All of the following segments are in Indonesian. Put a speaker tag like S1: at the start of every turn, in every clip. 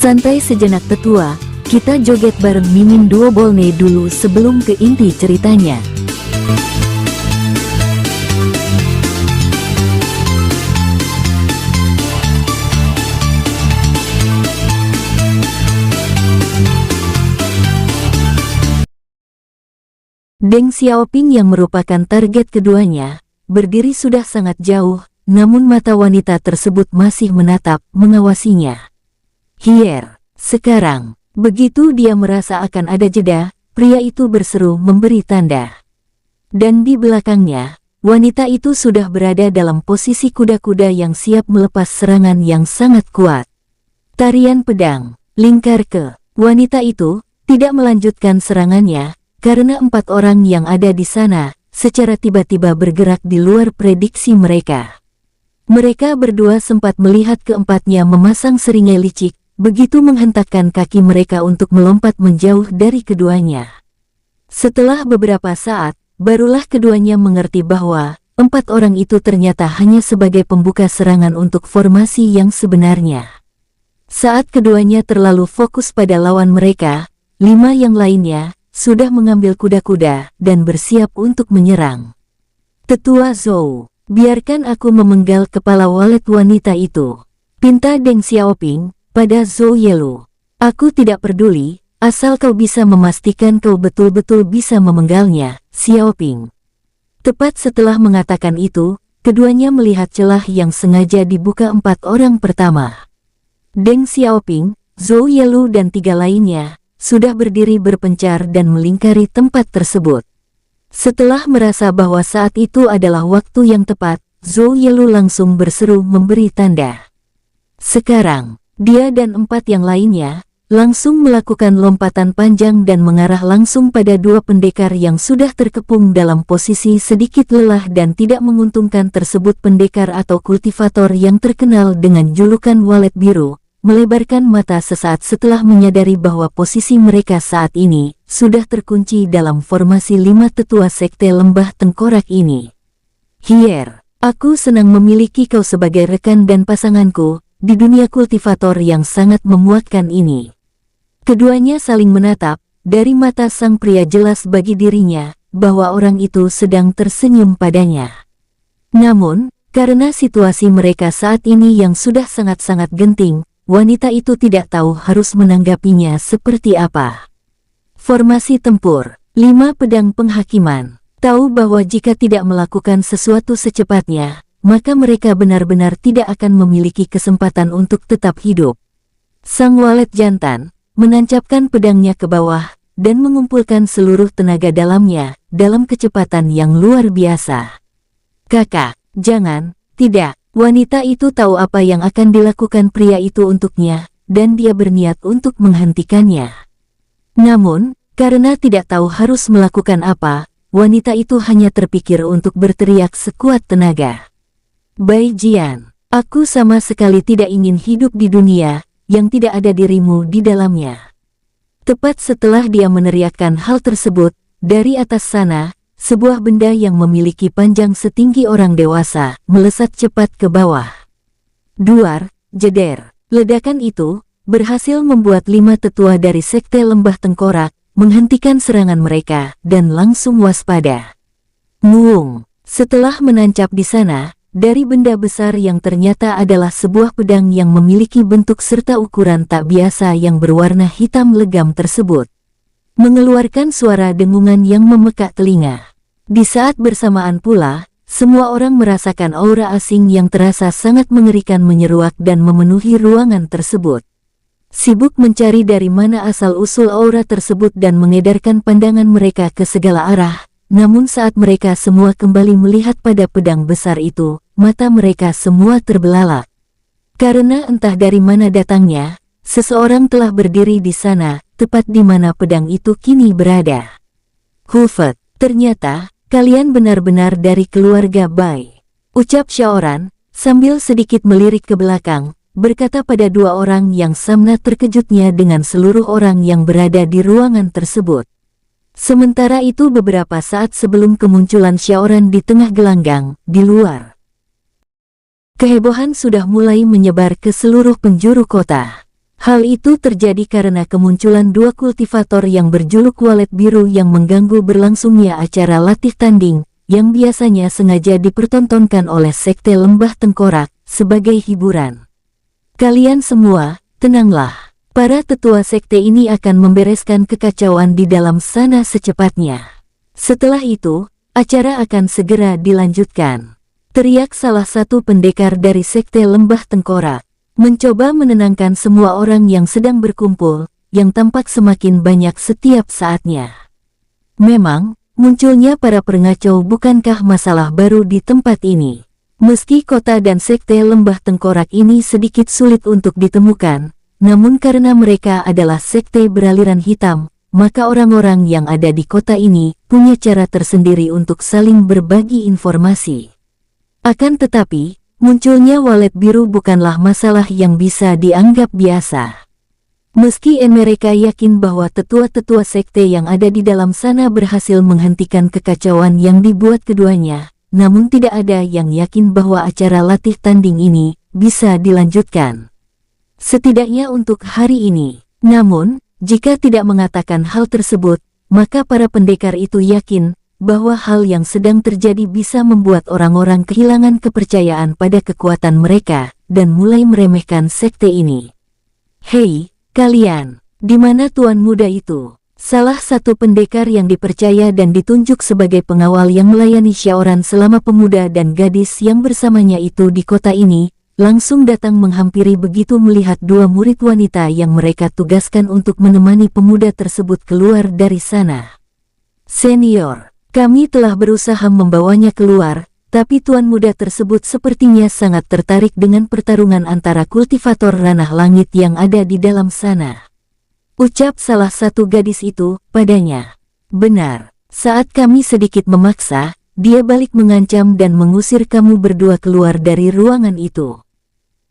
S1: Santai sejenak tetua, kita joget bareng Mimin Duo Bolne dulu sebelum ke inti ceritanya. Deng Xiaoping yang merupakan target keduanya, berdiri sudah sangat jauh, namun mata wanita tersebut masih menatap, mengawasinya. Hier, sekarang, begitu dia merasa akan ada jeda, pria itu berseru memberi tanda. Dan di belakangnya, wanita itu sudah berada dalam posisi kuda-kuda yang siap melepas serangan yang sangat kuat. Tarian pedang, lingkar ke. Wanita itu tidak melanjutkan serangannya, karena 4 orang yang ada di sana, secara tiba-tiba bergerak di luar prediksi mereka. Mereka berdua sempat melihat keempatnya memasang seringai licik, begitu menghentakkan kaki mereka untuk melompat menjauh dari keduanya. Setelah beberapa saat, barulah keduanya mengerti bahwa 4 orang itu ternyata hanya sebagai pembuka serangan untuk formasi yang sebenarnya. Saat keduanya terlalu fokus pada lawan mereka, 5 yang lainnya sudah mengambil kuda-kuda dan bersiap untuk menyerang. Tetua Zhou, biarkan aku memenggal kepala walet wanita itu, pinta Deng Xiaoping pada Zhou Yelu. Aku tidak peduli, asal kau bisa memastikan kau betul-betul bisa memenggalnya, Xiaoping. Tepat setelah mengatakan itu, keduanya melihat celah yang sengaja dibuka 4 orang pertama. Deng Xiaoping, Zhou Yelu dan 3 lainnya sudah berdiri berpencar dan melingkari tempat tersebut. Setelah merasa bahwa saat itu adalah waktu yang tepat, Zhou Yelu langsung berseru memberi tanda. Sekarang, dia dan 4 yang lainnya langsung melakukan lompatan panjang dan mengarah langsung pada 2 pendekar yang sudah terkepung dalam posisi sedikit lelah dan tidak menguntungkan tersebut. Pendekar atau kultivator yang terkenal dengan julukan walet biru, melebarkan mata sesaat setelah menyadari bahwa posisi mereka saat ini sudah terkunci dalam formasi 5 tetua sekte lembah tengkorak ini. Hier, aku senang memiliki kau sebagai rekan dan pasanganku di dunia kultivator yang sangat memuakkan ini. Keduanya saling menatap, dari mata sang pria jelas bagi dirinya bahwa orang itu sedang tersenyum padanya. Namun, karena situasi mereka saat ini yang sudah sangat-sangat genting, wanita itu tidak tahu harus menanggapinya seperti apa. Formasi tempur, 5 pedang penghakiman, tahu bahwa jika tidak melakukan sesuatu secepatnya, maka mereka benar-benar tidak akan memiliki kesempatan untuk tetap hidup. Sang walet jantan menancapkan pedangnya ke bawah dan mengumpulkan seluruh tenaga dalamnya dalam kecepatan yang luar biasa. Kakak, jangan, tidak. Wanita itu tahu apa yang akan dilakukan pria itu untuknya, dan dia berniat untuk menghentikannya. Namun, karena tidak tahu harus melakukan apa, wanita itu hanya terpikir untuk berteriak sekuat tenaga. Bai Jian, aku sama sekali tidak ingin hidup di dunia yang tidak ada dirimu di dalamnya. Tepat setelah dia meneriakkan hal tersebut, dari atas sana, sebuah benda yang memiliki panjang setinggi orang dewasa melesat cepat ke bawah. Duar, jeder, ledakan itu berhasil membuat 5 tetua dari sekte lembah tengkorak menghentikan serangan mereka dan langsung waspada. Muung, setelah menancap di sana, dari benda besar yang ternyata adalah sebuah pedang yang memiliki bentuk serta ukuran tak biasa yang berwarna hitam legam tersebut mengeluarkan suara dengungan yang memekak telinga. Di saat bersamaan pula, semua orang merasakan aura asing yang terasa sangat mengerikan menyeruak dan memenuhi ruangan tersebut. Sibuk mencari dari mana asal-usul aura tersebut dan mengedarkan pandangan mereka ke segala arah. Namun saat mereka semua kembali melihat pada pedang besar itu, mata mereka semua terbelalak. Karena entah dari mana datangnya, seseorang telah berdiri di sana, tepat di mana pedang itu kini berada. Hufet, ternyata, kalian benar-benar dari keluarga Bai, ucap Xiaoran, sambil sedikit melirik ke belakang, berkata pada 2 orang yang sangat terkejutnya dengan seluruh orang yang berada di ruangan tersebut. Sementara itu beberapa saat sebelum kemunculan Xiaoran di tengah gelanggang, di luar, kehebohan sudah mulai menyebar ke seluruh penjuru kota. Hal itu terjadi karena kemunculan dua kultivator yang berjuluk Walet Biru yang mengganggu berlangsungnya acara latih tanding, yang biasanya sengaja dipertontonkan oleh Sekte Lembah Tengkorak sebagai hiburan. Kalian semua, tenanglah. Para tetua sekte ini akan membereskan kekacauan di dalam sana secepatnya. Setelah itu, acara akan segera dilanjutkan. Teriak salah satu pendekar dari Sekte Lembah Tengkorak, mencoba menenangkan semua orang yang sedang berkumpul, yang tampak semakin banyak setiap saatnya. Memang, munculnya para pengacau bukankah masalah baru di tempat ini. Meski kota dan Sekte Lembah Tengkorak ini sedikit sulit untuk ditemukan, namun karena mereka adalah sekte beraliran hitam, maka orang-orang yang ada di kota ini punya cara tersendiri untuk saling berbagi informasi. Akan tetapi, munculnya Walet Biru bukanlah masalah yang bisa dianggap biasa. Meski mereka yakin bahwa tetua-tetua sekte yang ada di dalam sana berhasil menghentikan kekacauan yang dibuat keduanya, namun tidak ada yang yakin bahwa acara latih tanding ini bisa dilanjutkan. Setidaknya untuk hari ini. Namun, jika tidak mengatakan hal tersebut, maka para pendekar itu yakin bahwa hal yang sedang terjadi bisa membuat orang-orang kehilangan kepercayaan pada kekuatan mereka dan mulai meremehkan sekte ini. Hei, kalian, di mana tuan muda itu? Salah satu pendekar yang dipercaya dan ditunjuk sebagai pengawal yang melayani syauran selama pemuda dan gadis yang bersamanya itu di kota ini, langsung datang menghampiri begitu melihat dua murid wanita yang mereka tugaskan untuk menemani pemuda tersebut keluar dari sana. Senior, kami telah berusaha membawanya keluar, tapi tuan muda tersebut sepertinya sangat tertarik dengan pertarungan antara kultivator ranah langit yang ada di dalam sana. Ucap salah satu gadis itu padanya. Benar, saat kami sedikit memaksa, dia balik mengancam dan mengusir kamu berdua keluar dari ruangan itu.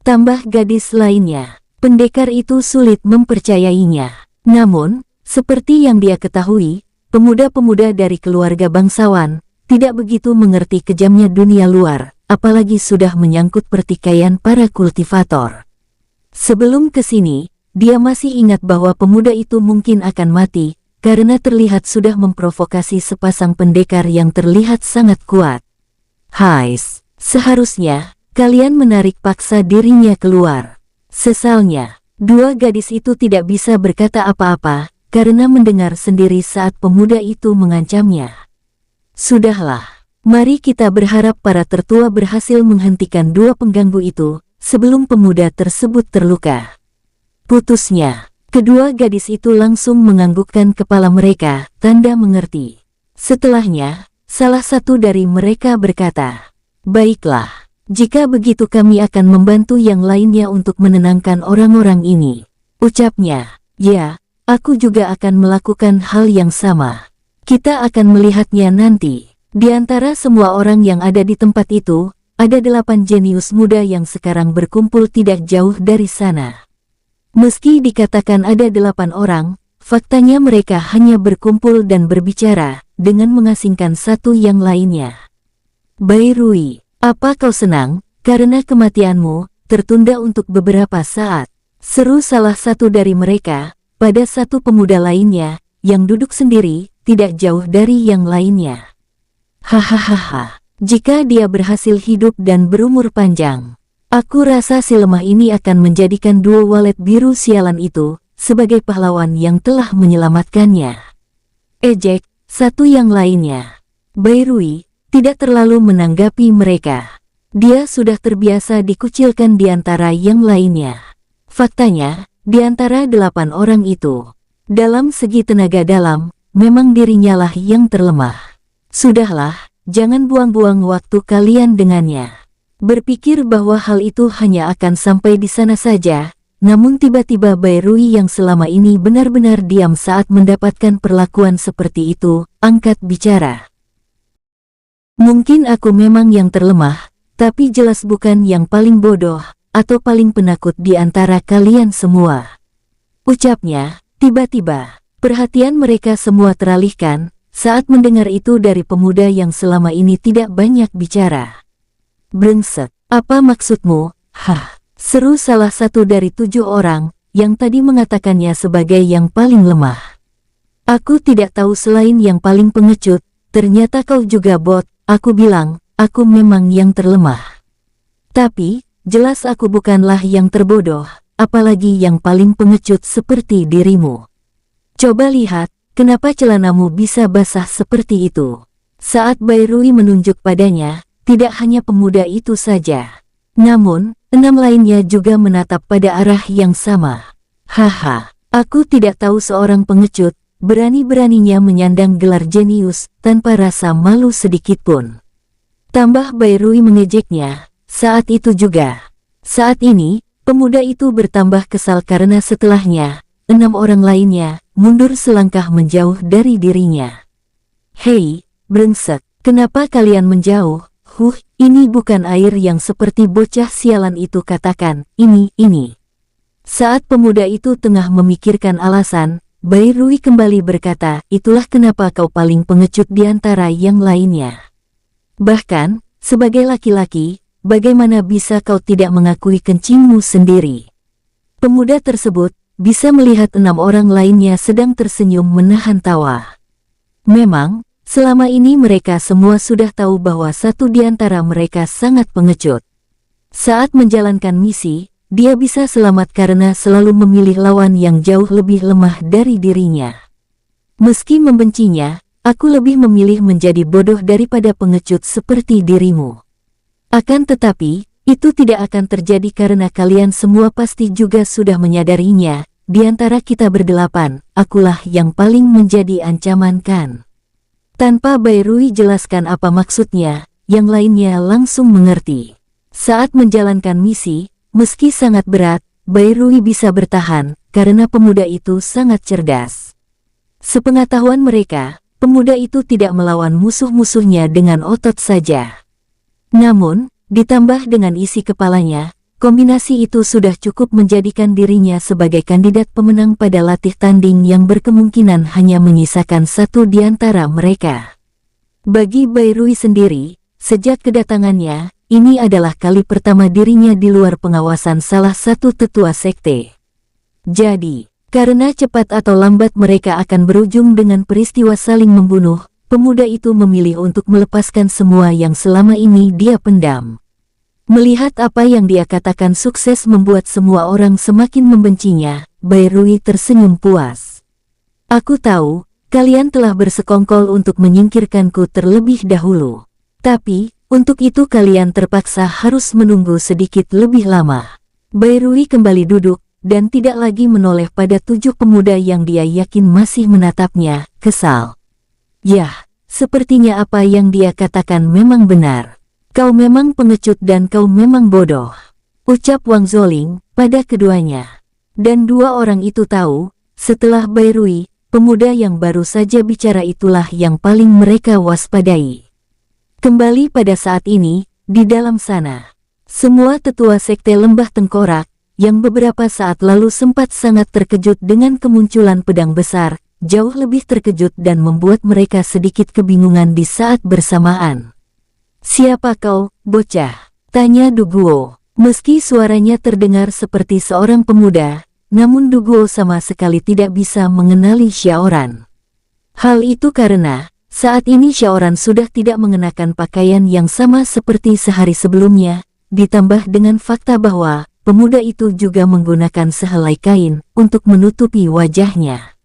S1: Tambah gadis lainnya, pendekar itu sulit mempercayainya. Namun, seperti yang dia ketahui, pemuda-pemuda dari keluarga bangsawan tidak begitu mengerti kejamnya dunia luar, apalagi sudah menyangkut pertikaian para kultivator. Sebelum kesini, dia masih ingat bahwa pemuda itu mungkin akan mati, karena terlihat sudah memprovokasi sepasang pendekar yang terlihat sangat kuat. Hais, seharusnya kalian menarik paksa dirinya keluar. Sesalnya, dua gadis itu tidak bisa berkata apa-apa, karena mendengar sendiri saat pemuda itu mengancamnya. Sudahlah, mari kita berharap para tertua berhasil menghentikan dua pengganggu itu, sebelum pemuda tersebut terluka. Putusnya, kedua gadis itu langsung menganggukkan kepala mereka, tanda mengerti. Setelahnya, salah satu dari mereka berkata, "Baiklah, jika begitu kami akan membantu yang lainnya untuk menenangkan orang-orang ini." Ucapnya, "Ya, aku juga akan melakukan hal yang sama. Kita akan melihatnya nanti." Di antara semua orang yang ada di tempat itu, ada 8 jenius muda yang sekarang berkumpul tidak jauh dari sana. Meski dikatakan ada 8 orang, faktanya mereka hanya berkumpul dan berbicara, dengan mengasingkan satu yang lainnya. "Bairui, apa kau senang, karena kematianmu tertunda untuk beberapa saat?" seru salah satu dari mereka, pada satu pemuda lainnya, yang duduk sendiri, tidak jauh dari yang lainnya. "Hahaha, jika dia berhasil hidup dan berumur panjang, aku rasa si lemah ini akan menjadikan dua walet biru sialan itu sebagai pahlawan yang telah menyelamatkannya." Ejek satu yang lainnya. Bairui tidak terlalu menanggapi mereka. Dia sudah terbiasa dikucilkan di antara yang lainnya. Faktanya, di antara 8 orang itu, dalam segi tenaga dalam, memang dirinya lah yang terlemah. Sudahlah, jangan buang-buang waktu kalian dengannya. Berpikir bahwa hal itu hanya akan sampai di sana saja, namun tiba-tiba Bairui yang selama ini benar-benar diam saat mendapatkan perlakuan seperti itu, angkat bicara. "Mungkin aku memang yang terlemah, tapi jelas bukan yang paling bodoh, atau paling penakut di antara kalian semua." Ucapnya, tiba-tiba, perhatian mereka semua teralihkan, saat mendengar itu dari pemuda yang selama ini tidak banyak bicara. "Brengsek, apa maksudmu?" "Hah," seru salah satu dari 7 orang, yang tadi mengatakannya sebagai yang paling lemah. Aku tidak tahu selain yang paling pengecut, ternyata kau juga bot, aku bilang, aku memang yang terlemah. Tapi, jelas aku bukanlah yang terbodoh, apalagi yang paling pengecut seperti dirimu. Coba lihat, kenapa celanamu bisa basah seperti itu? Saat Bairui menunjuk padanya, tidak hanya pemuda itu saja. Namun, 6 lainnya juga menatap pada arah yang sama. Haha, aku tidak tahu seorang pengecut, berani-beraninya menyandang gelar jenius, tanpa rasa malu sedikitpun. Tambah Bairui mengejeknya, saat itu juga. Saat ini, pemuda itu bertambah kesal karena setelahnya, 6 orang lainnya, mundur selangkah menjauh dari dirinya. Hei, brengsek, kenapa kalian menjauh? Ini bukan air yang seperti bocah sialan itu katakan, ini. Saat pemuda itu tengah memikirkan alasan, Bairui kembali berkata, itulah kenapa kau paling pengecut di antara yang lainnya. Bahkan, sebagai laki-laki, bagaimana bisa kau tidak mengakui kencingmu sendiri? Pemuda tersebut bisa melihat 6 orang lainnya sedang tersenyum menahan tawa. Memang, selama ini mereka semua sudah tahu bahwa satu di antara mereka sangat pengecut. Saat menjalankan misi, dia bisa selamat karena selalu memilih lawan yang jauh lebih lemah dari dirinya. Meski membencinya, aku lebih memilih menjadi bodoh daripada pengecut seperti dirimu. Akan tetapi, itu tidak akan terjadi karena kalian semua pasti juga sudah menyadarinya. Di antara kita berdelapan, akulah yang paling menjadi ancaman kan? Tanpa Bairui jelaskan apa maksudnya, yang lainnya langsung mengerti. Saat menjalankan misi, meski sangat berat, Bairui bisa bertahan, karena pemuda itu sangat cerdas. Sepengetahuan mereka, pemuda itu tidak melawan musuh-musuhnya dengan otot saja. Namun, ditambah dengan isi kepalanya, kombinasi itu sudah cukup menjadikan dirinya sebagai kandidat pemenang pada latih tanding yang berkemungkinan hanya menyisakan satu di antara mereka. Bagi Bairui sendiri, sejak kedatangannya, ini adalah kali pertama dirinya di luar pengawasan salah satu tetua sekte. Jadi, karena cepat atau lambat mereka akan berujung dengan peristiwa saling membunuh, pemuda itu memilih untuk melepaskan semua yang selama ini dia pendam. Melihat apa yang dia katakan sukses membuat semua orang semakin membencinya, Bairui tersenyum puas. Aku tahu, kalian telah bersekongkol untuk menyingkirkanku terlebih dahulu. Tapi, untuk itu kalian terpaksa harus menunggu sedikit lebih lama. Bairui kembali duduk, dan tidak lagi menoleh pada 7 pemuda yang dia yakin masih menatapnya, kesal. Yah, sepertinya apa yang dia katakan memang benar. Kau memang pengecut dan kau memang bodoh, ucap Wang Zoling pada keduanya. Dan 2 orang itu tahu, setelah Bairui, pemuda yang baru saja bicara itulah yang paling mereka waspadai. Kembali pada saat ini, di dalam sana, semua tetua sekte Lembah Tengkorak, yang beberapa saat lalu sempat sangat terkejut dengan kemunculan pedang besar, jauh lebih terkejut dan membuat mereka sedikit kebingungan di saat bersamaan. Siapa kau, bocah? Tanya Duguo. Meski suaranya terdengar seperti seorang pemuda, namun Duguo sama sekali tidak bisa mengenali Xiaoran. Hal itu karena, saat ini Xiaoran sudah tidak mengenakan pakaian yang sama seperti sehari sebelumnya, ditambah dengan fakta bahwa pemuda itu juga menggunakan sehelai kain untuk menutupi wajahnya.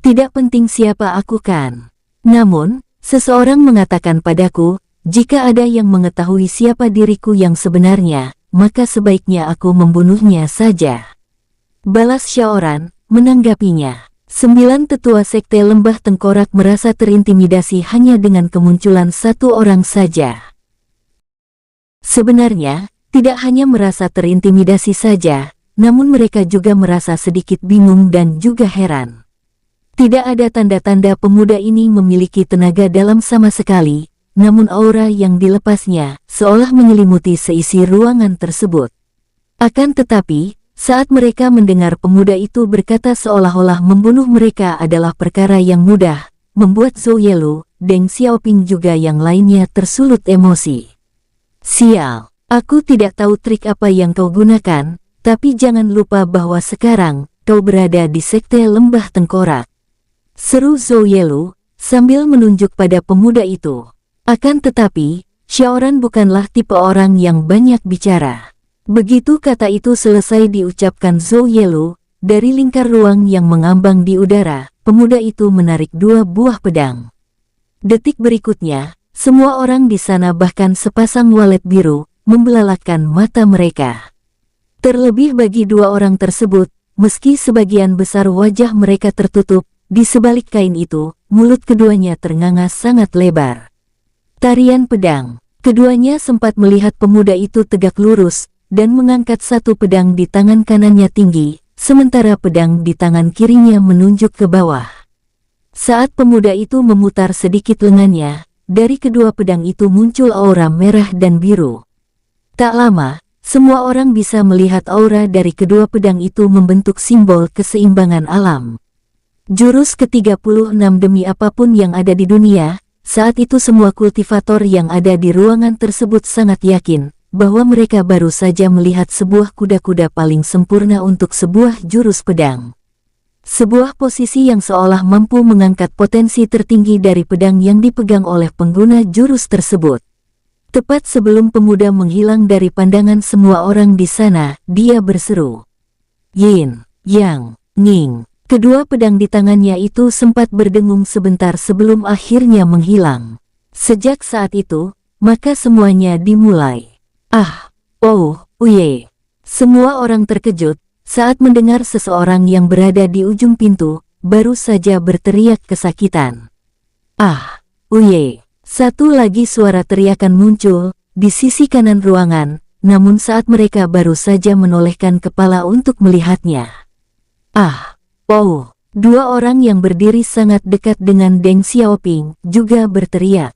S1: Tidak penting siapa aku kan. Namun, seseorang mengatakan padaku, jika ada yang mengetahui siapa diriku yang sebenarnya, maka sebaiknya aku membunuhnya saja. Balas Xiaoran, menanggapinya. 9 tetua sekte Lembah Tengkorak merasa terintimidasi hanya dengan kemunculan 1 orang saja. Sebenarnya, tidak hanya merasa terintimidasi saja, namun mereka juga merasa sedikit bingung dan juga heran. Tidak ada tanda-tanda pemuda ini memiliki tenaga dalam sama sekali, namun aura yang dilepasnya seolah menyelimuti seisi ruangan tersebut. Akan tetapi, saat mereka mendengar pemuda itu berkata seolah-olah membunuh mereka adalah perkara yang mudah, membuat Zhou Yelu, Deng Xiaoping juga yang lainnya tersulut emosi. Sial, aku tidak tahu trik apa yang kau gunakan, Tapi jangan lupa bahwa sekarang kau berada di Sekte Lembah Tengkorak. Seru Zhou Yelu sambil menunjuk pada pemuda itu. Akan tetapi, Xiaoran bukanlah tipe orang yang banyak bicara. Begitu kata itu selesai diucapkan Zhou Yelu, dari lingkar ruang yang mengambang di udara, pemuda itu menarik 2 buah pedang. Detik berikutnya, semua orang di sana bahkan sepasang walet biru, membelalakkan mata mereka. Terlebih bagi 2 orang tersebut, meski sebagian besar wajah mereka tertutup, di sebalik kain itu, mulut keduanya ternganga sangat lebar. Tarian pedang. Keduanya sempat melihat pemuda itu tegak lurus, dan mengangkat satu pedang di tangan kanannya tinggi, sementara pedang di tangan kirinya menunjuk ke bawah. Saat pemuda itu memutar sedikit lengannya, dari kedua pedang itu muncul aura merah dan biru. Tak lama, semua orang bisa melihat aura dari kedua pedang itu membentuk simbol keseimbangan alam. Jurus ke-36 demi apapun yang ada di dunia, saat itu semua kultivator yang ada di ruangan tersebut sangat yakin bahwa mereka baru saja melihat sebuah kuda-kuda paling sempurna untuk sebuah jurus pedang. Sebuah posisi yang seolah mampu mengangkat potensi tertinggi dari pedang yang dipegang oleh pengguna jurus tersebut. Tepat sebelum pemuda menghilang dari pandangan semua orang di sana, dia berseru, "Yin, Yang, Ning." Kedua pedang di tangannya itu sempat berdengung sebentar sebelum akhirnya menghilang. Sejak saat itu, maka semuanya dimulai. Ah, oh, uye. Semua orang terkejut saat mendengar seseorang yang berada di ujung pintu, baru saja berteriak kesakitan. Ah, uye. Satu lagi suara teriakan muncul di sisi kanan ruangan, namun saat mereka baru saja menolehkan kepala untuk melihatnya. Ah, oh, 2 orang yang berdiri sangat dekat dengan Deng Xiaoping juga berteriak.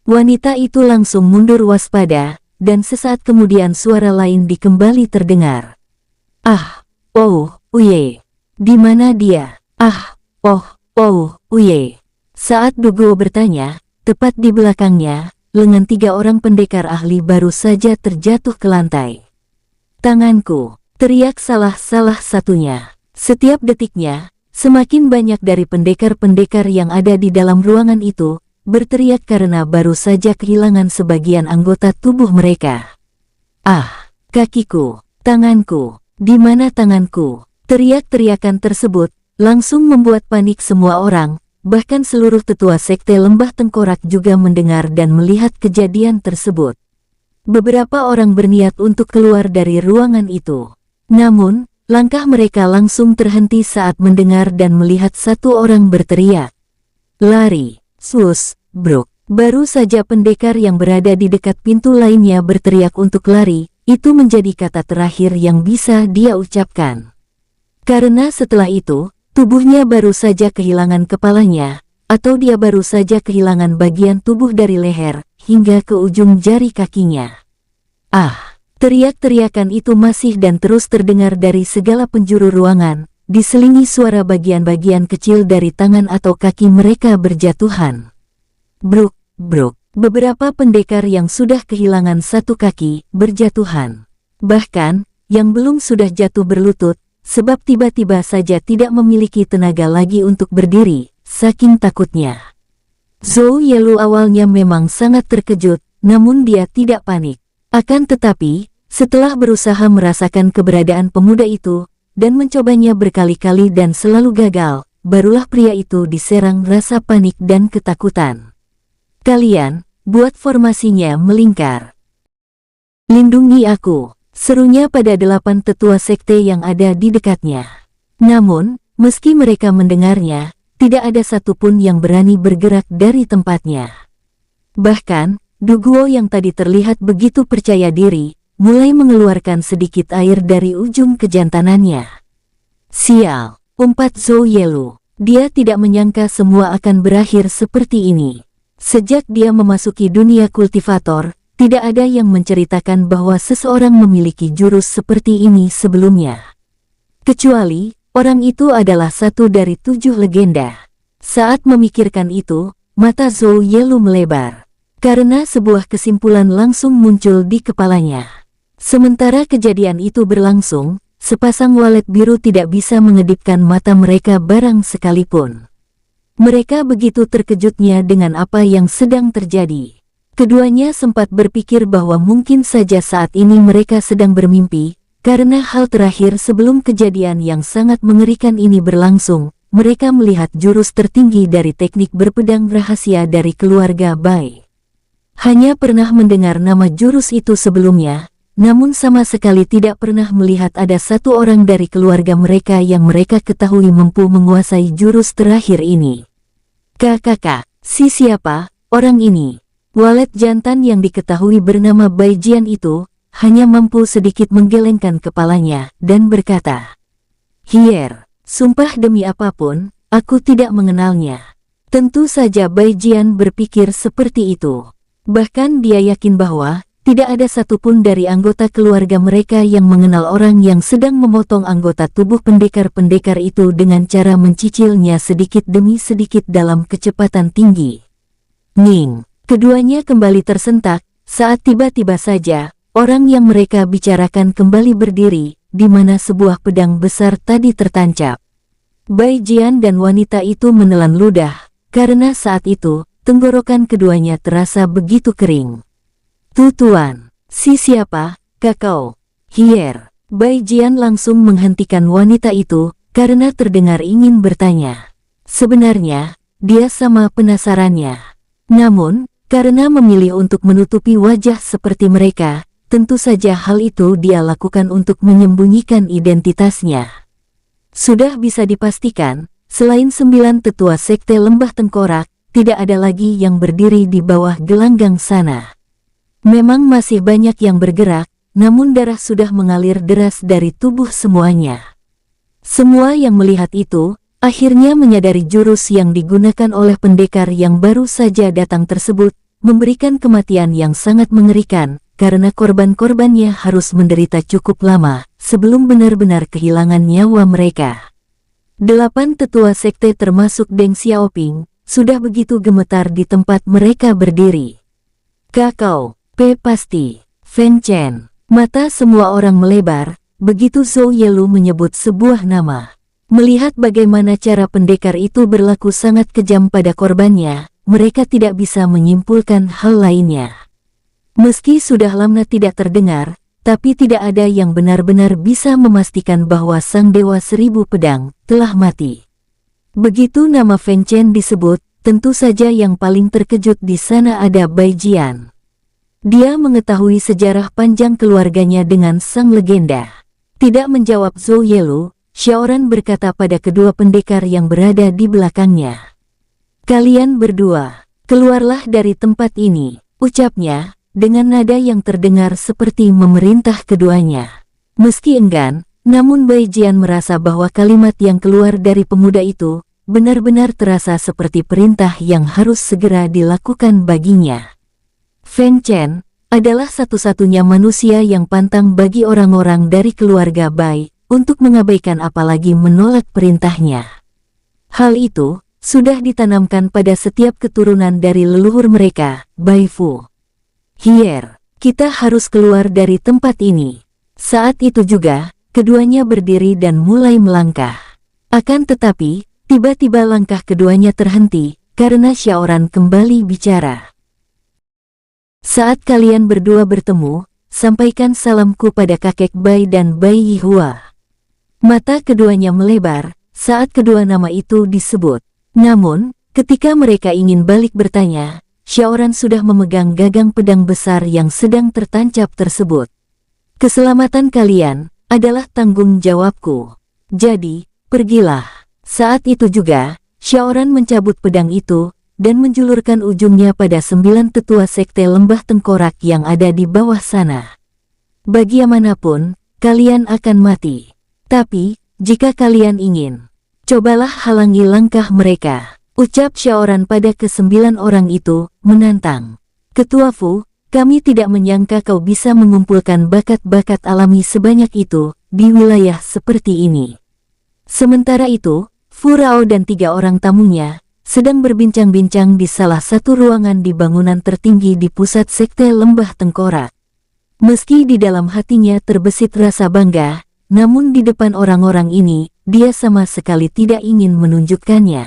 S1: Wanita itu langsung mundur waspada, dan sesaat kemudian suara lain dikembali terdengar. Ah, oh, uye. Di mana dia? Ah, oh, uye. Saat Duguo bertanya, tepat di belakangnya, lengan 3 orang pendekar ahli baru saja terjatuh ke lantai. Tanganku, teriak salah satunya. Setiap detiknya, semakin banyak dari pendekar-pendekar yang ada di dalam ruangan itu, berteriak karena baru saja kehilangan sebagian anggota tubuh mereka. Ah, kakiku, tanganku, di mana tanganku? Teriak-teriakan tersebut langsung membuat panik semua orang. Bahkan seluruh tetua Sekte Lembah Tengkorak juga mendengar dan melihat kejadian tersebut. Beberapa orang berniat untuk keluar dari ruangan itu. Namun, langkah mereka langsung terhenti saat mendengar dan melihat satu orang berteriak. Lari, sus, bruk. Baru saja pendekar yang berada di dekat pintu lainnya berteriak untuk lari, itu menjadi kata terakhir yang bisa dia ucapkan. Karena setelah itu, tubuhnya baru saja kehilangan kepalanya, atau dia baru saja kehilangan bagian tubuh dari leher, hingga ke ujung jari kakinya. Ah, teriak-teriakan itu masih dan terus terdengar dari segala penjuru ruangan, diselingi suara bagian-bagian kecil dari tangan atau kaki mereka berjatuhan. Bruk, bruk, beberapa pendekar yang sudah kehilangan satu kaki, berjatuhan. Bahkan, yang belum sudah jatuh berlutut, sebab tiba-tiba saja tidak memiliki tenaga lagi untuk berdiri, saking takutnya. Zhou Yelu awalnya memang sangat terkejut, namun dia tidak panik. Akan tetapi, setelah berusaha merasakan keberadaan pemuda itu, dan mencobanya berkali-kali dan selalu gagal, barulah pria itu diserang rasa panik dan ketakutan. Kalian, buat formasinya melingkar. Lindungi aku. Serunya pada 8 tetua sekte yang ada di dekatnya. Namun, meski mereka mendengarnya, tidak ada satupun yang berani bergerak dari tempatnya. Bahkan, Duguo yang tadi terlihat begitu percaya diri, mulai mengeluarkan sedikit air dari ujung kejantanannya. Sial, umpat Zhou Yelu. Dia tidak menyangka semua akan berakhir seperti ini. Sejak dia memasuki dunia kultivator, tidak ada yang menceritakan bahwa seseorang memiliki jurus seperti ini sebelumnya. Kecuali, orang itu adalah satu dari 7 legenda. Saat memikirkan itu, mata Zhou Yelu melebar. Karena sebuah kesimpulan langsung muncul di kepalanya. Sementara kejadian itu berlangsung, sepasang walet biru tidak bisa mengedipkan mata mereka barang sekalipun. Mereka begitu terkejutnya dengan apa yang sedang terjadi. Keduanya sempat berpikir bahwa mungkin saja saat ini mereka sedang bermimpi, karena hal terakhir sebelum kejadian yang sangat mengerikan ini berlangsung, mereka melihat jurus tertinggi dari teknik berpedang rahasia dari keluarga Bai. Hanya pernah mendengar nama jurus itu sebelumnya, namun sama sekali tidak pernah melihat ada satu orang dari keluarga mereka yang mereka ketahui mampu menguasai jurus terakhir ini. Kakak, si siapa orang ini? Walet jantan yang diketahui bernama Bai Jian itu hanya mampu sedikit menggelengkan kepalanya dan berkata, "Hier, sumpah demi apapun, aku tidak mengenalnya." Tentu saja Bai Jian berpikir seperti itu. Bahkan dia yakin bahwa tidak ada satupun dari anggota keluarga mereka yang mengenal orang yang sedang memotong anggota tubuh pendekar-pendekar itu dengan cara mencicilnya sedikit demi sedikit dalam kecepatan tinggi. Ning! Keduanya kembali tersentak, saat tiba-tiba saja, orang yang mereka bicarakan kembali berdiri, di mana sebuah pedang besar tadi tertancap. Bai Jian dan wanita itu menelan ludah, karena saat itu, tenggorokan keduanya terasa begitu kering. "Tuan, si siapa, kakau?" "Hier." Bai Jian langsung menghentikan wanita itu, karena terdengar ingin bertanya. Sebenarnya, dia sama penasarannya. Namun, karena memilih untuk menutupi wajah seperti mereka, tentu saja hal itu dia lakukan untuk menyembunyikan identitasnya. Sudah bisa dipastikan, selain 9 tetua sekte lembah tengkorak, tidak ada lagi yang berdiri di bawah gelanggang sana. Memang masih banyak yang bergerak, namun darah sudah mengalir deras dari tubuh semuanya. Semua yang melihat itu, akhirnya menyadari jurus yang digunakan oleh pendekar yang baru saja datang tersebut, memberikan kematian yang sangat mengerikan, karena korban-korbannya harus menderita cukup lama, sebelum benar-benar kehilangan nyawa mereka. 8 tetua sekte termasuk Deng Xiaoping, sudah begitu gemetar di tempat mereka berdiri. "Kakau, pasti, Feng Chen." Mata semua orang melebar, begitu Zhou Yelu menyebut sebuah nama. Melihat bagaimana cara pendekar itu berlaku sangat kejam pada korbannya, mereka tidak bisa menyimpulkan hal lainnya. Meski sudah lama tidak terdengar, tapi tidak ada yang benar-benar bisa memastikan bahwa Sang Dewa Seribu Pedang telah mati. Begitu nama Feng Chen disebut, tentu saja yang paling terkejut di sana ada Bai Jian. Dia mengetahui sejarah panjang keluarganya dengan sang legenda. Tidak menjawab Zhou Yelu, Xiaoran berkata pada kedua pendekar yang berada di belakangnya. "Kalian berdua, keluarlah dari tempat ini," ucapnya, dengan nada yang terdengar seperti memerintah keduanya. Meski enggan, namun Bai Jian merasa bahwa kalimat yang keluar dari pemuda itu, benar-benar terasa seperti perintah yang harus segera dilakukan baginya. Feng Chen adalah satu-satunya manusia yang pantang bagi orang-orang dari keluarga Bai untuk mengabaikan apalagi menolak perintahnya. Hal itu sudah ditanamkan pada setiap keturunan dari leluhur mereka, Bai Fu. "Hier, kita harus keluar dari tempat ini." Saat itu juga, keduanya berdiri dan mulai melangkah. Akan tetapi, tiba-tiba langkah keduanya terhenti, karena Xiaoran kembali bicara. "Saat kalian berdua bertemu, sampaikan salamku pada kakek Bai dan Bai Yihua." Mata keduanya melebar, saat kedua nama itu disebut. Namun, ketika mereka ingin balik bertanya, Xiaoran sudah memegang gagang pedang besar yang sedang tertancap tersebut. "Keselamatan kalian adalah tanggung jawabku. Jadi, pergilah." Saat itu juga, Xiaoran mencabut pedang itu, dan menjulurkan ujungnya pada 9 tetua sekte lembah tengkorak yang ada di bawah sana. "Bagaimanapun, kalian akan mati. Tapi, jika kalian ingin, cobalah halangi langkah mereka," ucap Xiaoran pada ke-9 orang itu, menantang. "Ketua Fu, kami tidak menyangka kau bisa mengumpulkan bakat-bakat alami sebanyak itu, di wilayah seperti ini." Sementara itu, Fu Rao dan 3 orang tamunya, sedang berbincang-bincang di salah satu ruangan di bangunan tertinggi di pusat sekte lembah tengkorak. Meski di dalam hatinya terbesit rasa bangga, namun di depan orang-orang ini, dia sama sekali tidak ingin menunjukkannya.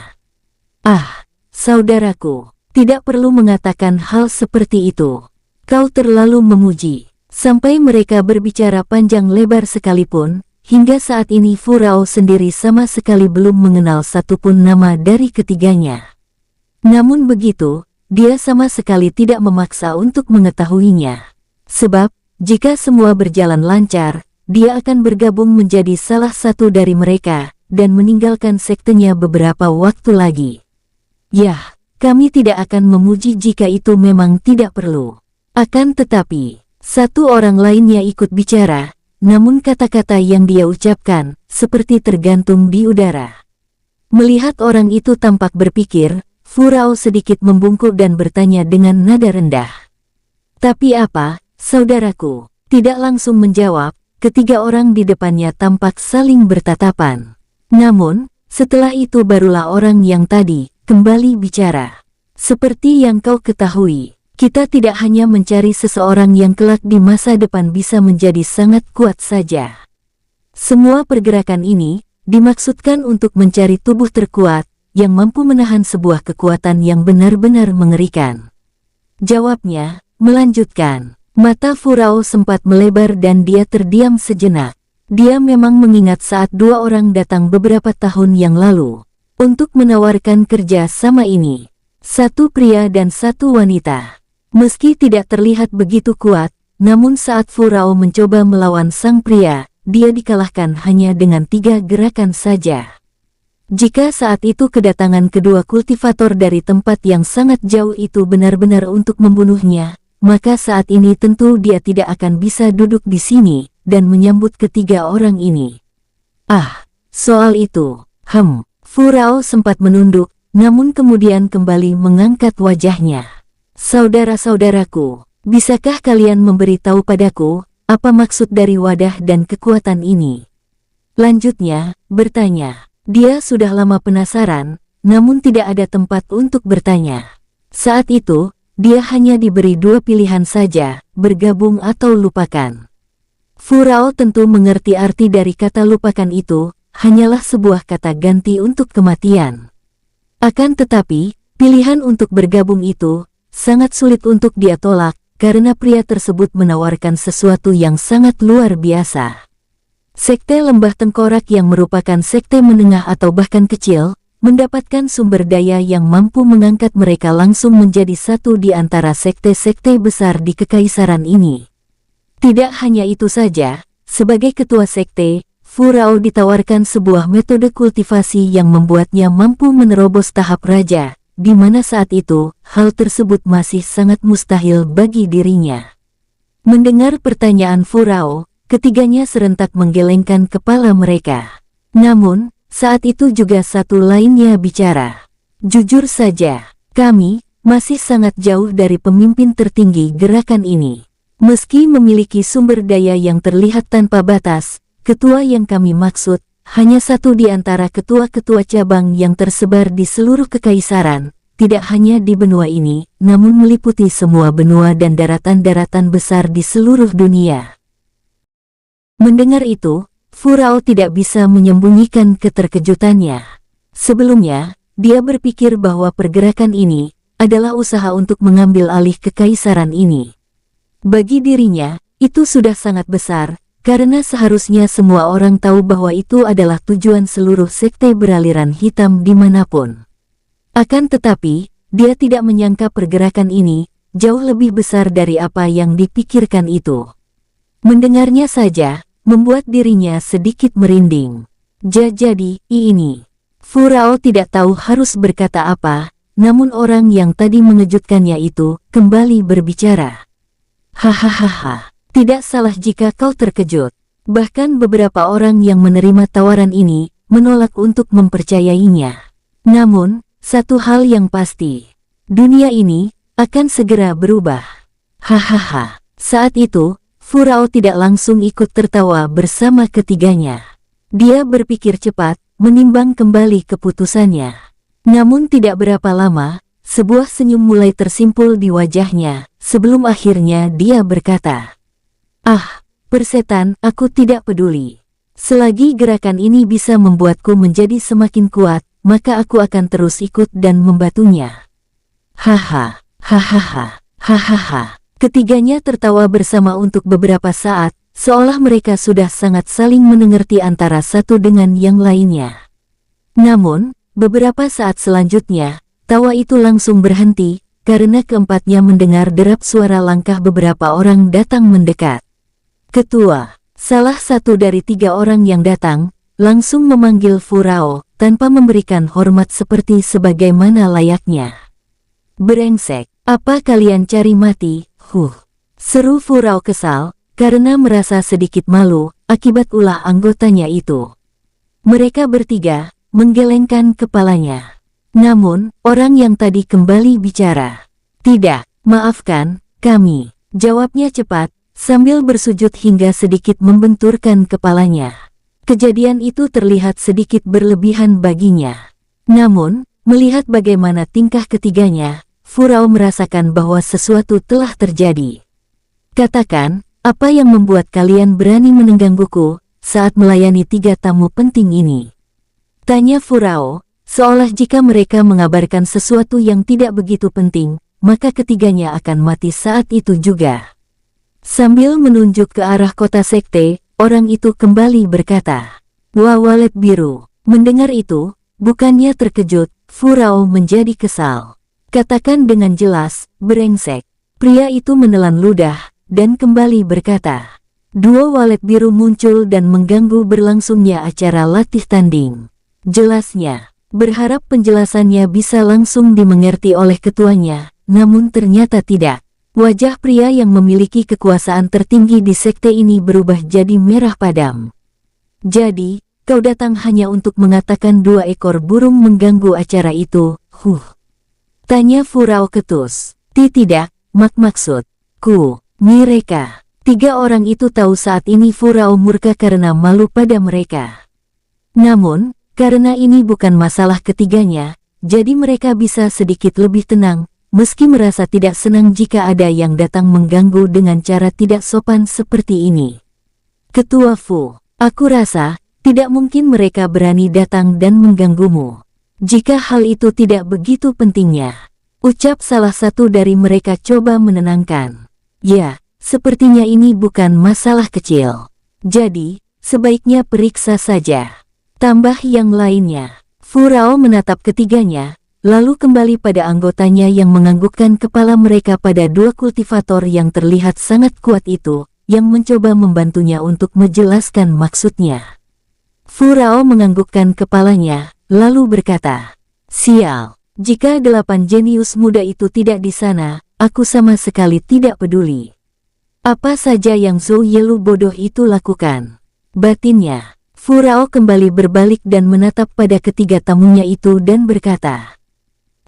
S1: Ah, saudaraku, tidak perlu mengatakan hal seperti itu. Kau terlalu memuji. Sampai mereka berbicara panjang lebar sekalipun, hingga saat ini Fu Rao sendiri sama sekali belum mengenal satupun nama dari ketiganya. Namun begitu, dia sama sekali tidak memaksa untuk mengetahuinya. Sebab, jika semua berjalan lancar, dia akan bergabung menjadi salah satu dari mereka, dan meninggalkan sektenya beberapa waktu lagi. Yah, kami tidak akan memuji jika itu memang tidak perlu. Akan tetapi, satu orang lainnya ikut bicara, namun kata-kata yang dia ucapkan, seperti tergantung di udara. Melihat orang itu tampak berpikir, Fu Rao sedikit membungkuk dan bertanya dengan nada rendah. Tapi apa, saudaraku? Tidak langsung menjawab, ketiga orang di depannya tampak saling bertatapan. Namun, setelah itu barulah orang yang tadi, kembali bicara. Seperti yang kau ketahui, kita tidak hanya mencari seseorang yang kelak di masa depan bisa menjadi sangat kuat saja. Semua pergerakan ini dimaksudkan untuk mencari tubuh terkuat yang mampu menahan sebuah kekuatan yang benar-benar mengerikan. Jawabnya, melanjutkan. Mata Fu Rao sempat melebar dan dia terdiam sejenak. Dia memang mengingat saat dua orang datang beberapa tahun yang lalu untuk menawarkan kerja sama ini. Satu pria dan satu wanita. Meski tidak terlihat begitu kuat, namun saat Fu Rao mencoba melawan sang pria, dia dikalahkan hanya dengan 3 gerakan saja. Jika saat itu kedatangan kedua kultivator dari tempat yang sangat jauh itu benar-benar untuk membunuhnya, maka saat ini tentu dia tidak akan bisa duduk di sini dan menyambut ketiga orang ini. Ah, soal itu, Fu Rao sempat menunduk, namun kemudian kembali mengangkat wajahnya. Saudara-saudaraku, bisakah kalian memberitahu padaku, apa maksud dari wadah dan kekuatan ini? Lanjutnya, bertanya. Dia sudah lama penasaran, namun tidak ada tempat untuk bertanya. Saat itu, dia hanya diberi 2 pilihan saja, bergabung atau lupakan. Fu Rao tentu mengerti arti dari kata lupakan itu, hanyalah sebuah kata ganti untuk kematian. Akan tetapi, pilihan untuk bergabung itu sangat sulit untuk dia tolak, karena pria tersebut menawarkan sesuatu yang sangat luar biasa. Sekte Lembah Tengkorak yang merupakan sekte menengah atau bahkan kecil, mendapatkan sumber daya yang mampu mengangkat mereka langsung menjadi satu di antara sekte-sekte besar di kekaisaran ini. Tidak hanya itu saja, sebagai ketua sekte, Fu Rao ditawarkan sebuah metode kultivasi yang membuatnya mampu menerobos tahap raja, di mana saat itu, hal tersebut masih sangat mustahil bagi dirinya. Mendengar pertanyaan Fu Rao, ketiganya serentak menggelengkan kepala mereka. Namun, saat itu juga satu lainnya bicara. Jujur saja, kami masih sangat jauh dari pemimpin tertinggi gerakan ini. Meski memiliki sumber daya yang terlihat tanpa batas, ketua yang kami maksud, hanya satu di antara ketua-ketua cabang yang tersebar di seluruh kekaisaran, tidak hanya di benua ini, namun meliputi semua benua dan daratan-daratan besar di seluruh dunia. Mendengar itu, Fu Rao tidak bisa menyembunyikan keterkejutannya. Sebelumnya, dia berpikir bahwa pergerakan ini adalah usaha untuk mengambil alih kekaisaran ini. Bagi dirinya, itu sudah sangat besar, karena seharusnya semua orang tahu bahwa itu adalah tujuan seluruh sekte beraliran hitam dimanapun. Akan tetapi, dia tidak menyangka pergerakan ini jauh lebih besar dari apa yang dipikirkan itu. Mendengarnya saja, membuat dirinya sedikit merinding. Jadi, ini. Fu Rao tidak tahu harus berkata apa, namun orang yang tadi mengejutkannya itu kembali berbicara. Hahaha. Tidak salah jika kau terkejut. Bahkan beberapa orang yang menerima tawaran ini menolak untuk mempercayainya. Namun, satu hal yang pasti, dunia ini akan segera berubah. Hahaha. Saat itu, Fu Rao tidak langsung ikut tertawa bersama ketiganya. Dia berpikir cepat, menimbang kembali keputusannya. Namun tidak berapa lama, sebuah senyum mulai tersimpul di wajahnya, sebelum akhirnya dia berkata, "Ah, persetan, aku tidak peduli. Selagi gerakan ini bisa membuatku menjadi semakin kuat, maka aku akan terus ikut dan membantunya. Haha, hahaha, hahaha. Ketiganya tertawa bersama untuk beberapa saat, seolah mereka sudah sangat saling mengerti antara satu dengan yang lainnya. Namun, beberapa saat selanjutnya, tawa itu langsung berhenti, karena keempatnya mendengar derap suara langkah beberapa orang datang mendekat. Ketua, salah satu dari 3 orang yang datang, langsung memanggil Furao, tanpa memberikan hormat seperti sebagaimana layaknya. Brengsek, apa kalian cari mati? Seru Furao kesal, karena merasa sedikit malu, akibat ulah anggotanya itu. Mereka bertiga menggelengkan kepalanya. Namun, orang yang tadi kembali bicara. Tidak, maafkan, kami. Jawabnya cepat, sambil bersujud hingga sedikit membenturkan kepalanya. Kejadian itu terlihat sedikit berlebihan baginya. Namun, melihat bagaimana tingkah ketiganya, Furao merasakan bahwa sesuatu telah terjadi. Katakan, apa yang membuat kalian berani menggangguku saat melayani 3 tamu penting ini? Tanya Furao, seolah jika mereka mengabarkan sesuatu yang tidak begitu penting, maka ketiganya akan mati saat itu juga. Sambil menunjuk ke arah kota sekte, orang itu kembali berkata, Walet biru. Mendengar itu, bukannya terkejut, Furao menjadi kesal. Katakan dengan jelas, brengsek. Pria itu menelan ludah, dan kembali berkata, 2 walet biru muncul dan mengganggu berlangsungnya acara latih tanding. Jelasnya, berharap penjelasannya bisa langsung dimengerti oleh ketuanya, namun ternyata tidak. Wajah pria yang memiliki kekuasaan tertinggi di sekte ini berubah jadi merah padam. Jadi, kau datang hanya untuk mengatakan 2 ekor burung mengganggu acara itu, Tanya Furao ketus. Tidak, maksudku, mereka. 3 orang itu tahu saat ini Furao murka karena malu pada mereka. Namun, karena ini bukan masalah ketiganya, jadi mereka bisa sedikit lebih tenang, meski merasa tidak senang jika ada yang datang mengganggu dengan cara tidak sopan seperti ini. Ketua Fu, aku rasa, tidak mungkin mereka berani datang dan mengganggumu. Jika hal itu tidak begitu pentingnya, ucap salah satu dari mereka coba menenangkan. Ya, sepertinya ini bukan masalah kecil. Jadi, sebaiknya periksa saja. Tambah yang lainnya. Furao menatap ketiganya, lalu kembali pada anggotanya yang menganggukkan kepala mereka pada 2 kultivator yang terlihat sangat kuat itu, yang mencoba membantunya untuk menjelaskan maksudnya. Furao menganggukkan kepalanya, lalu berkata, Sial, jika 8 jenius muda itu tidak di sana, aku sama sekali tidak peduli. Apa saja yang Zhou Yelu bodoh itu lakukan. Batinnya. Furao kembali berbalik dan menatap pada ketiga tamunya itu dan berkata,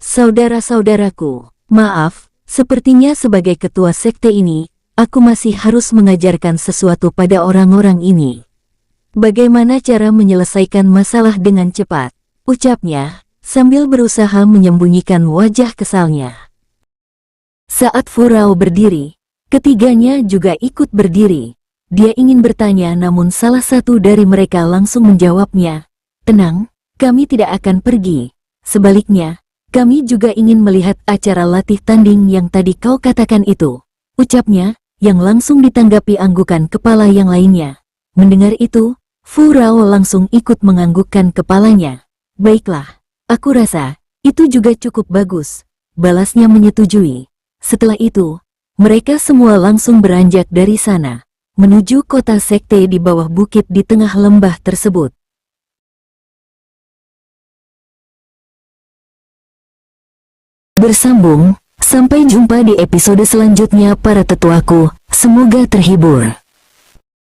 S1: Saudara-saudaraku, maaf, sepertinya sebagai ketua sekte ini, aku masih harus mengajarkan sesuatu pada orang-orang ini. Bagaimana cara menyelesaikan masalah dengan cepat, ucapnya, sambil berusaha menyembunyikan wajah kesalnya. Saat Furao berdiri, ketiganya juga ikut berdiri. Dia ingin bertanya namun salah satu dari mereka langsung menjawabnya, Tenang, kami tidak akan pergi. Sebaliknya, kami juga ingin melihat acara latih tanding yang tadi kau katakan itu. Ucapnya, yang langsung ditanggapi anggukan kepala yang lainnya. Mendengar itu, Furao langsung ikut menganggukkan kepalanya. Baiklah, aku rasa, itu juga cukup bagus. Balasnya menyetujui. Setelah itu, mereka semua langsung beranjak dari sana, menuju kota sekte di bawah bukit di tengah lembah tersebut. Bersambung, sampai jumpa di episode selanjutnya para tetuaku, semoga terhibur.